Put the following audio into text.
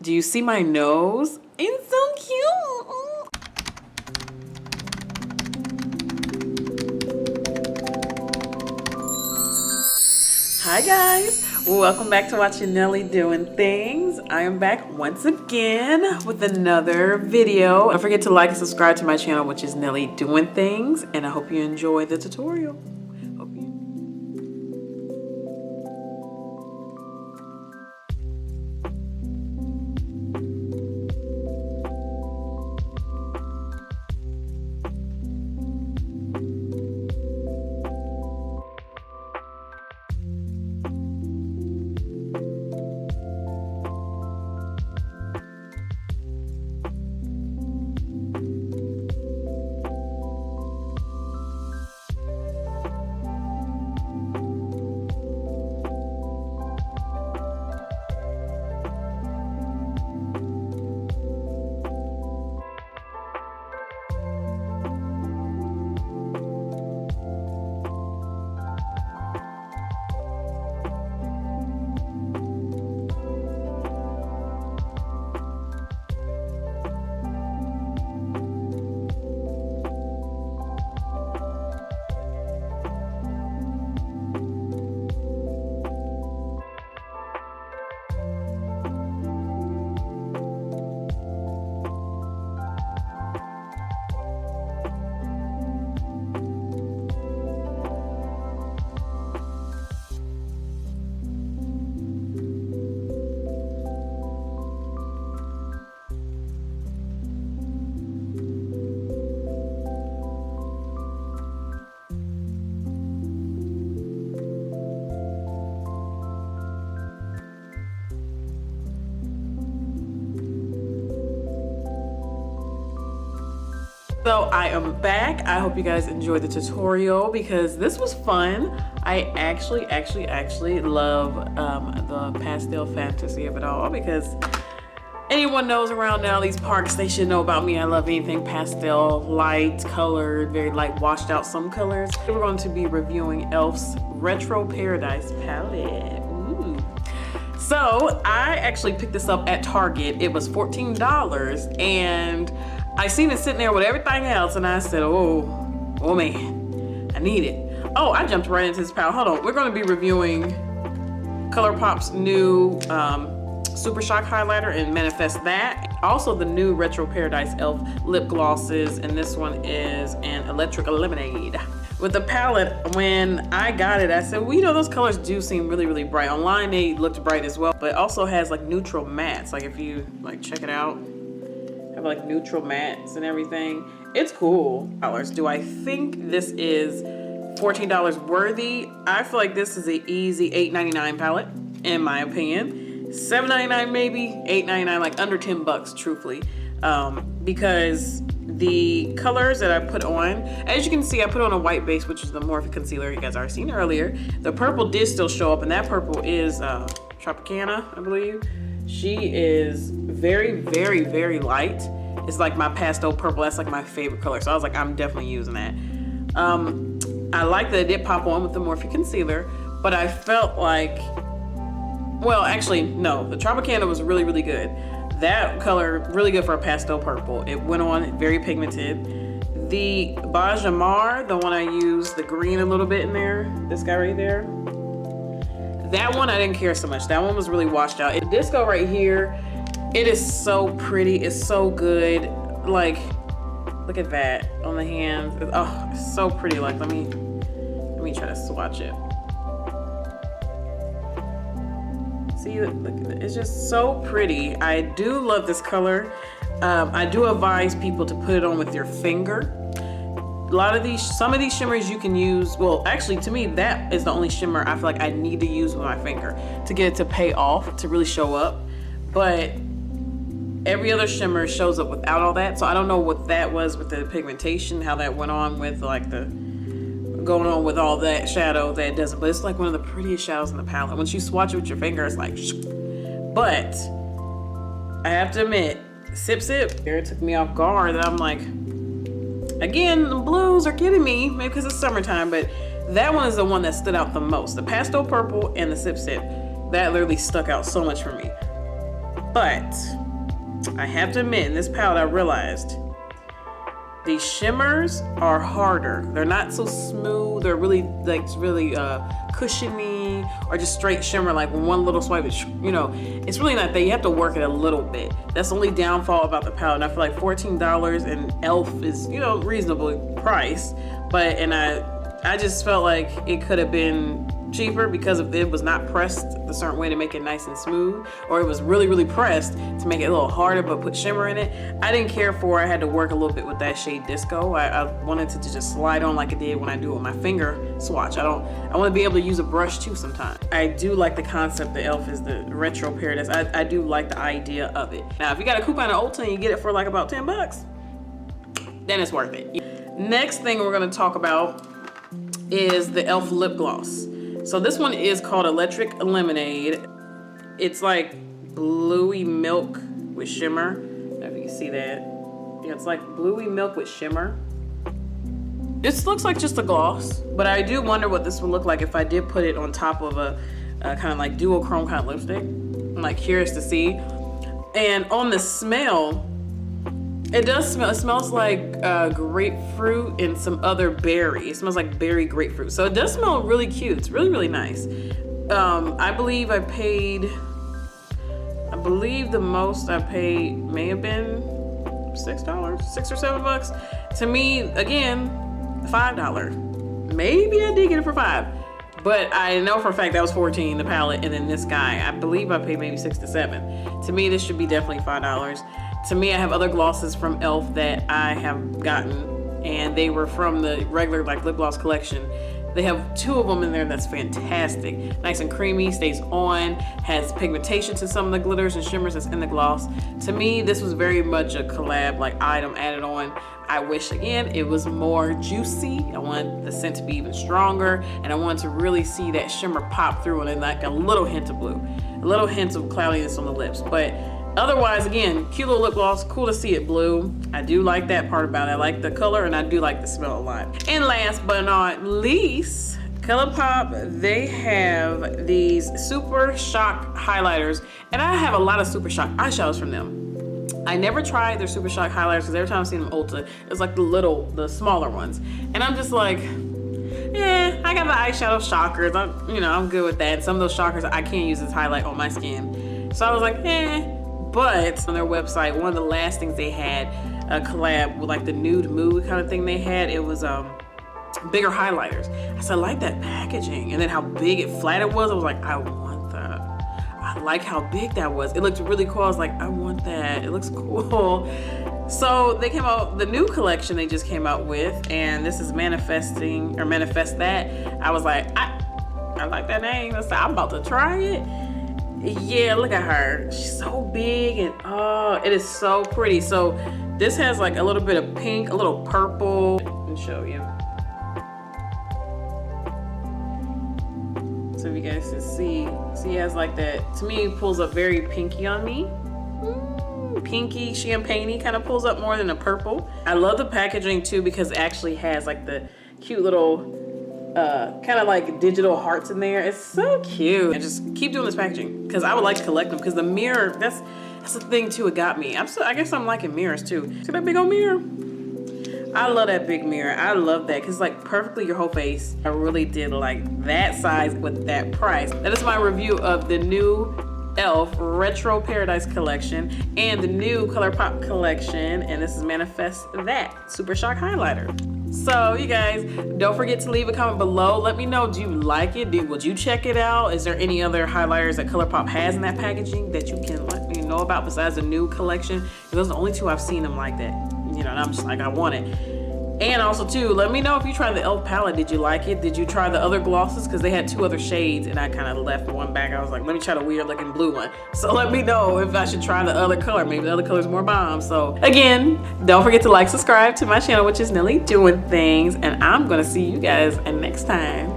Do you see my nose? It's so cute. Hi guys, welcome back to watching Nelly Doing Things. I am back once again with another video. Don't forget to like and subscribe to my channel, which is Nelly Doing Things, and I hope you enjoy the tutorial. So I am back. I hope you guys enjoyed the tutorial because this was fun. I actually love the pastel fantasy of it all, because anyone knows around now these parks, they should know about me. I love anything pastel, light colored, very light washed out some colors. We're going to be reviewing E.L.F's Retro Paradise palette. Ooh. So I actually picked this up at Target. It was $14 and I seen it sitting there with everything else, and I said, oh man, I need it. Oh, I jumped right into this palette. Hold on, we're gonna be reviewing ColourPop's new Super Shock highlighter and Manifest That. Also the new Retro Paradise E.L.F lip glosses, and this one is an Electric Lemonade. With the palette, when I got it, I said, well, you know, those colors do seem really bright. Online, they looked bright as well, but it also has like neutral mattes. Like if you like check it out, have like neutral mattes and everything. It's cool. Colors. Do I think this is $14 worthy? I feel like this is an easy $8.99 palette, in my opinion. $7.99 maybe, $8.99, like under 10 bucks, truthfully. Because the colors that I put on, as you can see, I put on a white base, which is the Morphe concealer you guys already seen earlier. The purple did still show up, and that purple is Tropicana, I believe. She is very light. It's like my pastel purple. That's like my favorite color. So I was like, I'm definitely using that. I like that it did pop on with the Morphe concealer, but I felt like, well, actually, no, the Tropicana was really good. That color, really good for a pastel purple. It went on very pigmented. The Beige Noir, the one I used, the green a little bit in there, this guy right there, that one I didn't care so much. That one was really washed out. The disco right here, it is so pretty. It's so good. Like, look at that on the hands. Oh, it's so pretty. Like, let me try to swatch it. See, look at it. It's just so pretty. I do love this color. I do advise people to put it on with your finger. Some of these shimmers you can use, well, actually to me, that is the only shimmer I feel like I need to use with my finger to get it to pay off, to really show up. But every other shimmer shows up without all that. So I don't know what that was with the pigmentation, how that went on with like going on with all that shadow that it doesn't, but it's like one of the prettiest shadows in the palette. Once you swatch it with your finger, it's like, but I have to admit, Sip, it took me off guard, and I'm like, again, the blues are getting me, maybe because it's summertime, but that one is the one that stood out the most. The pastel purple and the Sip, that literally stuck out so much for me. But I have to admit, in this palette, I realized these shimmers are harder. They're not so smooth. They're really like cushiony or just straight shimmer, like one little swipe. You know, it's really not that. You have to work it a little bit. That's the only downfall about the palette. And I feel like $14 and E.L.F is, you know, reasonably priced. But I just felt like it could have been cheaper because if it was not pressed a certain way to make it nice and smooth, or it was really, really pressed to make it a little harder but put shimmer in it. I didn't care for it. I had to work a little bit with that shade Disco. I wanted to just slide on like it did when I do it with my finger swatch. I want to be able to use a brush too sometimes. I do like the concept that E.L.F is the retro paradise. I do like the idea of it. Now, if you got a coupon at Ulta and you get it for like about 10 bucks, then it's worth it. Next thing we're gonna talk about is the E.L.F lip gloss. So this one is called Electric Lemonade. It's like bluey milk with shimmer. I don't know if you can see that. Yeah, it's like bluey milk with shimmer. This looks like just a gloss, but I do wonder what this would look like if I did put it on top of a kind of like duochrome kind of lipstick. I'm like curious to see. And on the smell, it does smell, it smells like grapefruit and some other berry. It smells like berry grapefruit. So it does smell really cute. It's really, really nice. I believe the most I paid may have been $6, $6 or $7. To me, again, $5. Maybe I did get it for $5. But I know for a fact that was $14, the palette, and then this guy, I believe I paid maybe $6 to $7. To me, this should be definitely $5. To me, I have other glosses from E.L.F that I have gotten, and they were from the regular like lip gloss collection. They have 2 of them in there that's fantastic. Nice and creamy, stays on, has pigmentation to some of the glitters and shimmers that's in the gloss. To me, this was very much a collab like item added on. I wish, again, it was more juicy. I want the scent to be even stronger, and I want to really see that shimmer pop through and then like a little hint of blue, a little hint of cloudiness on the lips. But otherwise, again, cute little lip gloss, cool to see it blue. I do like that part about it. I like the color and I do like the smell a lot. And last but not least, ColourPop, they have these Super Shock highlighters, and I have a lot of Super Shock eyeshadows from them. I never tried their Super Shock highlighters because every time I've seen them Ulta, it's like the smaller ones. And I'm just like, I got the eyeshadow shockers. I'm good with that. Some of those shockers I can't use as highlight on my skin. So I was like, But on their website, one of the last things they had a collab with like the nude mood kind of thing they had, it was bigger highlighters. I said, I like that packaging. And then how big and flat it was, I was like, I want that. I like how big that was. It looked really cool. I was like, I want that. It looks cool. So they came out, the new collection they just came out with, and this is Manifest That. I was like, I like that name. I'm about to try it. Yeah, look at her. She's so big and oh, it is so pretty. So this has like a little bit of pink, a little purple. Let me show you. So if you guys can see it has like that, to me it pulls up very pinky on me. Pinky, champagne-y kind of pulls up more than a purple. I love the packaging too because it actually has like the cute little kind of like digital hearts in there. It's so cute. And just keep doing this packaging because I would like to collect them because the mirror, that's the thing too, it got me. I guess I'm liking mirrors too. See that big old mirror? I love that big mirror. I love that because it's like perfectly your whole face. I really did like that size with that price. That is my review of the new E.L.F Retro Paradise collection and the new ColourPop collection, and this is Manifest That Super Shock highlighter. So you guys, don't forget to leave a comment below. Let me know, do you like it? Would you check it out? Is there any other highlighters that ColourPop has in that packaging that you can let me know about besides the new collection? And those are the only 2 I've seen them like that. And I'm just like, I want it. And also too, let me know if you tried the E.L.F palette. Did you like it? Did you try the other glosses? Because they had 2 other shades and I kind of left one back. I was like, let me try the weird looking blue one. So let me know if I should try the other color. Maybe the other color's more bomb. So again, don't forget to like, subscribe to my channel, which is Nelly Doing Things. And I'm gonna see you guys next time.